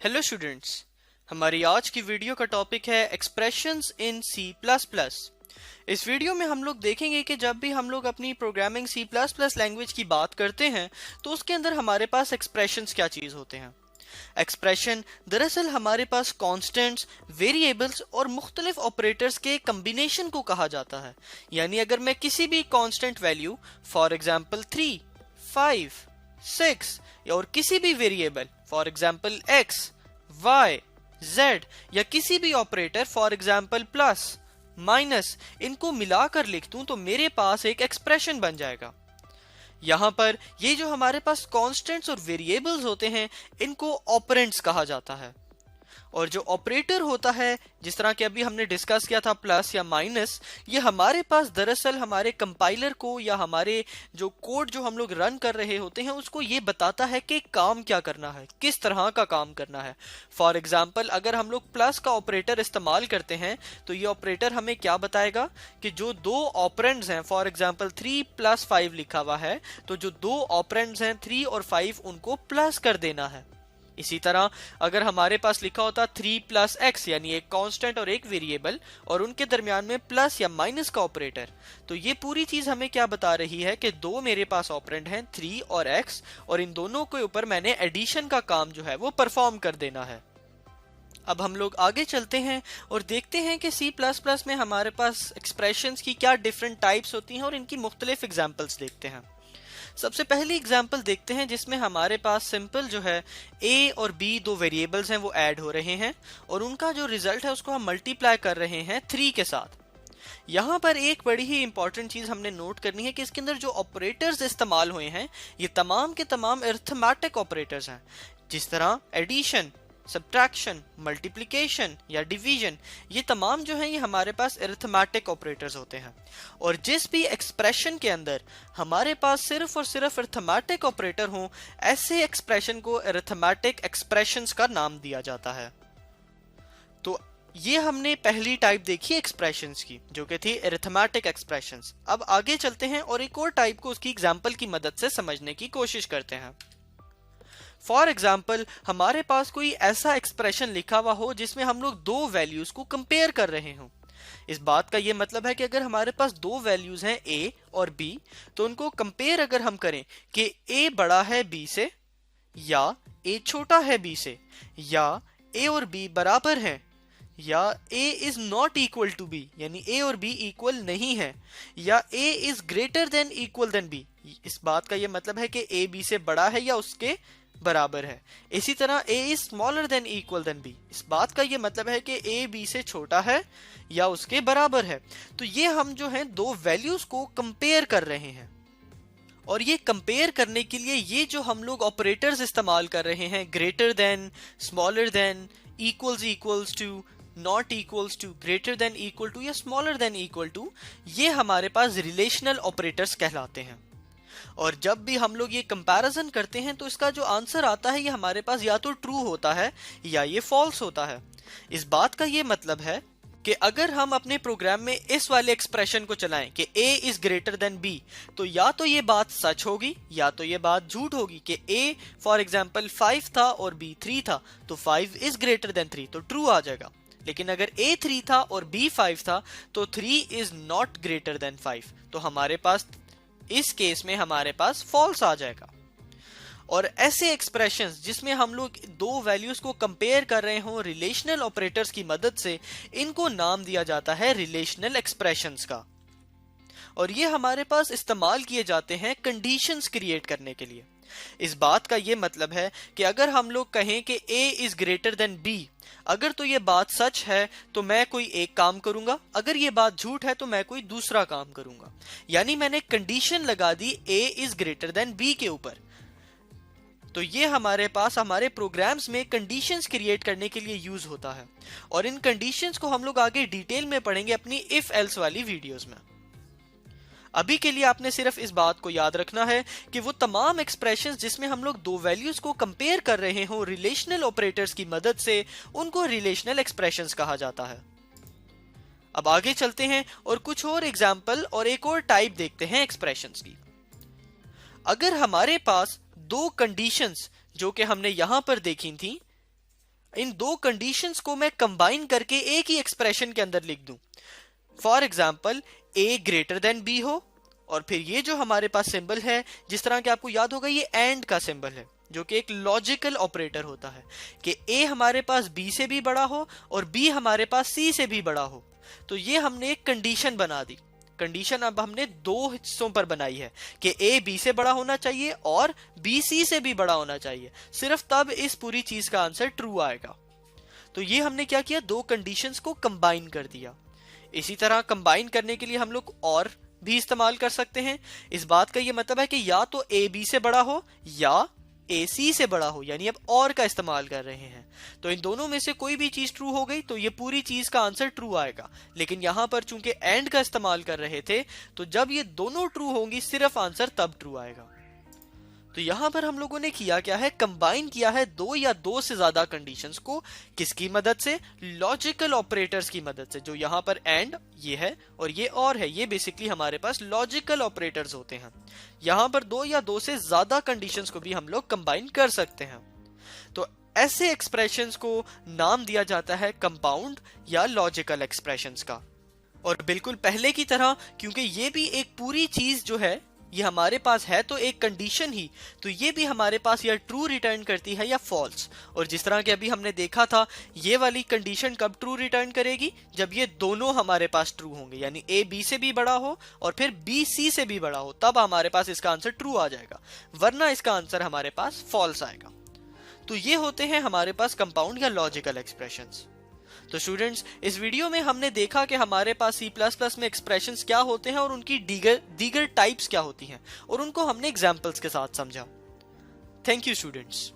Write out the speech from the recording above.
Hello students, हमारी आज की वीडियो का टॉपिक है एक्सप्रेशंस इन C++। इस वीडियो में हम लोग देखेंगे कि जब भी हम लोग अपनी प्रोग्रामिंग C++ लैंग्वेज की बात करते हैं तो उसके अंदर हमारे पास एक्सप्रेशंस क्या चीज़ होते हैं। एक्सप्रेशन दरअसल हमारे पास कॉन्स्टेंट्स, वेरिएबल्स और मुख्तलिफ ऑपरेटर्स के कम्बिनेशन को कहा जाता है। यानी अगर मैं किसी भी कॉन्स्टेंट वैल्यू फॉर एग्जाम्पल 3, 5, 6 और किसी भी variable for example x, y, z या किसी भी operator for example plus, minus इनको मिलाकर लिख दूं तो मेरे पास एक एक्सप्रेशन बन जाएगा। यहां पर ये जो हमारे पास कॉन्स्टेंट्स और वेरिएबल्स होते हैं इनको ऑपरेंड्स कहा जाता है। और जो ऑपरेटर होता है, जिस तरह के अभी हमने डिस्कस किया था प्लस या माइनस, ये हमारे पास दरअसल हमारे कंपाइलर को या हमारे जो कोड जो हम लोग रन कर रहे होते हैं उसको ये बताता है कि काम क्या करना है, किस तरह का काम करना है। फॉर एग्जाम्पल अगर हम लोग प्लस का ऑपरेटर इस्तेमाल करते हैं तो ये ऑपरेटर हमें क्या बताएगा कि जो दो ऑपरेंड्स हैं, फॉर एग्जाम्पल 3 + 5 लिखा हुआ है तो जो दो ऑपरेंड्स हैं 3 और 5 उनको प्लस कर देना है। इसी तरह अगर हमारे पास लिखा होता 3 + x यानी एक कांस्टेंट और एक वेरिएबल और उनके दरमियान में प्लस या माइनस का ऑपरेटर, तो ये पूरी चीज हमें क्या बता रही है कि दो मेरे पास ऑपरेंड हैं 3 और x और इन दोनों के ऊपर मैंने एडिशन का काम जो है वो परफॉर्म कर देना है। अब हम लोग आगे चलते हैं और देखते हैं कि C++ में हमारे पास एक्सप्रेशंस की क्या डिफरेंट टाइप्स होती हैं और इनकी मुख्तलिफ एग्जाम्पल्स देखते हैं। सबसे पहली एग्जाम्पल देखते हैं जिसमें हमारे पास सिंपल जो है a और b दो वेरिएबल्स हैं वो ऐड हो रहे हैं और उनका जो रिजल्ट है उसको हम मल्टीप्लाई कर रहे हैं 3 के साथ। यहाँ पर एक बड़ी ही इंपॉर्टेंट चीज हमने नोट करनी है कि इसके अंदर जो ऑपरेटर्स इस्तेमाल हुए हैं ये तमाम के तमाम अरिथमेटिक ऑपरेटर्स हैं। जिस तरह एडिशन, सब्ट्रैक्शन, मल्टीप्लिकेशन या डिवीजन, ये तमाम जो हैं ये हमारे पास अरिथमेटिक ऑपरेटर्स होते हैं। और जिस भी एक्सप्रेशन के अंदर हमारे पास सिर्फ और सिर्फ अरिथमेटिक ऑपरेटर हों, ऐसे एक्सप्रेशन को अरिथमेटिक एक्सप्रेशंस का नाम दिया जाता है। तो ये हमने पहली टाइप देखी एक्सप्रेशंस की जो कि थी अरिथमेटिक एक्सप्रेशंस। अब आगे चलते हैं और एक और टाइप को उसकी एग्जाम्पल की मदद से समझने की कोशिश करते हैं। फॉर एग्जाम्पल हमारे पास कोई ऐसा एक्सप्रेशन लिखा हुआ हो जिसमें हम लोग दो वैल्यूज को कंपेयर कर रहे हों। इस बात का ये मतलब है कि अगर हमारे पास दो वैल्यूज हैं a और b तो उनको कंपेयर अगर हम करें कि a बड़ा है b से या a छोटा है b से, या a और b बराबर हैं या a is not equal to b यानी a और b इक्वल नहीं है, या a is greater than equal than b, इस बात का ये मतलब है कि a b से बड़ा है या उसके बराबर है। इसी तरह a is smaller than equal than b, इस बात का ये मतलब है कि a b से छोटा है या उसके बराबर है। तो ये हम जो है दो वैल्यूज को कंपेयर कर रहे हैं और ये कंपेयर करने के लिए ये जो हम लोग ऑपरेटर्स इस्तेमाल कर रहे हैं, greater than, smaller than, equals to, not equals to, greater than equal to या स्मॉलर देन इक्वल टू, ये हमारे पास रिलेशनल ऑपरेटर्स कहलाते हैं। और जब भी हम लोग ये कंपैरिजन करते हैं तो इसका जो आंसर आता है ये हमारे पास या तो ट्रू होता है या ये फॉल्स होता है। इस बात का ये मतलब है कि अगर हम अपने प्रोग्राम में इस वाले एक्सप्रेशन को चलाएं कि a is greater then b, तो या तो ये बात सच होगी या तो ये बात झूठ होगी कि a फॉर एग्जांपल 5 था और b 3 था तो 5 इज ग्रेटर देन 3 तो ट्रू आ जाएगा। लेकिन अगर a 3 था और b 5 था तो 3 इज नॉट ग्रेटर देन 5, तो हमारे पास इस केस में हमारे पास फॉल्स आ जाएगा। और ऐसे एक्सप्रेशंस जिसमें हम लोग दो वैल्यूज को कंपेयर कर रहे हों रिलेशनल ऑपरेटर्स की मदद से, इनको नाम दिया जाता है रिलेशनल एक्सप्रेशंस का। और ये हमारे पास इस्तेमाल किए जाते हैं कंडीशंस क्रिएट करने के लिए। इस बात का ये मतलब है कि अगर हम लोग कहें कि a is greater then b, अगर तो ये बात सच है तो मैं कोई एक काम करूंगा, अगर ये बात झूठ है तो मैं कोई दूसरा काम करूंगा। यानी मैंने कंडीशन लगा दी a is greater then b के ऊपर। तो ये हमारे पास हमारे प्रोग्राम्स में कंडीशंस क्रिएट करने के लिए यूज होता है और इन कंडीशंस को हम लोग आगे डिटेल में पढ़ेंगे अपनी इफ एल्स वाली वीडियोस में। अभी के लिए आपने सिर्फ इस बात को याद रखना है कि वो तमाम एक्सप्रेशंस जिसमें हम लोग दो वैल्यूज को कंपेयर कर रहे हो रिलेशनल ऑपरेटर्स की मदद से, उनको रिलेशनल एक्सप्रेशंस कहा जाता है। अब आगे चलते हैं और कुछ और एग्जाम्पल और एक और टाइप देखते हैं एक्सप्रेशंस की। अगर हमारे पास दो कंडीशंस जो कि हमने यहां पर देखी थी, इन दो कंडीशंस को मैं कंबाइन करके एक ही एक्सप्रेशन के अंदर लिख दूं। For example A greater than B हो, और फिर ये जो हमारे पास सिंबल है, जिस तरह के आपको याद होगा, ये एंड का सिंबल है जो कि एक लॉजिकल ऑपरेटर होता है कि ए हमारे पास बी से भी बड़ा हो और बी हमारे पास सी से भी बड़ा हो। तो ये हमने एक कंडीशन बना दी। कंडीशन अब हमने दो हिस्सों पर बनाई है कि ए बी से बड़ा होना चाहिए और बी सी से भी बड़ा होना चाहिए, सिर्फ तब इस पूरी चीज का आंसर ट्रू आएगा। तो ये हमने क्या किया, दो कंडीशंस को कंबाइन कर दिया। इसी तरह कंबाइन करने के लिए हम लोग और भी इस्तेमाल कर सकते हैं। इस बात का ये मतलब है कि या तो ए बी से बड़ा हो या ए सी से बड़ा हो, यानी अब और का इस्तेमाल कर रहे हैं। तो इन दोनों में से कोई भी चीज ट्रू हो गई तो ये पूरी चीज का आंसर ट्रू आएगा। लेकिन यहां पर चूंकि एंड का इस्तेमाल कर रहे थे, तो जब ये दोनों ट्रू होंगी सिर्फ आंसर तब ट्रू आएगा। तो यहां पर हम लोगों ने किया क्या है, कंबाइन किया है दो या दो से ज्यादा कंडीशंस को। किसकी मदद से? लॉजिकल ऑपरेटर्स की मदद से। जो यहां पर एंड ये है और ये और है, ये बेसिकली हमारे पास लॉजिकल ऑपरेटर्स होते हैं। यहां पर दो या दो से ज्यादा कंडीशंस को भी हम लोग कंबाइन कर सकते हैं। तो ऐसे एक्सप्रेशंस को नाम दिया जाता है कंपाउंड या लॉजिकल एक्सप्रेशंस का। और बिल्कुल पहले की तरह, क्योंकि ये भी एक पूरी चीज जो है ये हमारे पास है तो एक कंडीशन ही, तो ये भी हमारे पास या ट्रू रिटर्न करती है या फॉल्स। और जिस तरह के अभी हमने देखा था, ये वाली कंडीशन कब ट्रू रिटर्न करेगी, जब ये दोनों हमारे पास ट्रू होंगे, यानी ए बी से भी बड़ा हो और फिर बी सी से भी बड़ा हो, तब हमारे पास इसका आंसर ट्रू आ जाएगा, वरना इसका आंसर हमारे पास फॉल्स आएगा। तो ये होते हैं हमारे पास कंपाउंड या लॉजिकल एक्सप्रेशंस। तो स्टूडेंट्स, इस वीडियो में हमने देखा कि हमारे पास C++ में एक्सप्रेशंस क्या होते हैं और उनकी दीगर टाइप्स क्या होती हैं, और उनको हमने एग्जांपल्स के साथ समझा। Thank you students.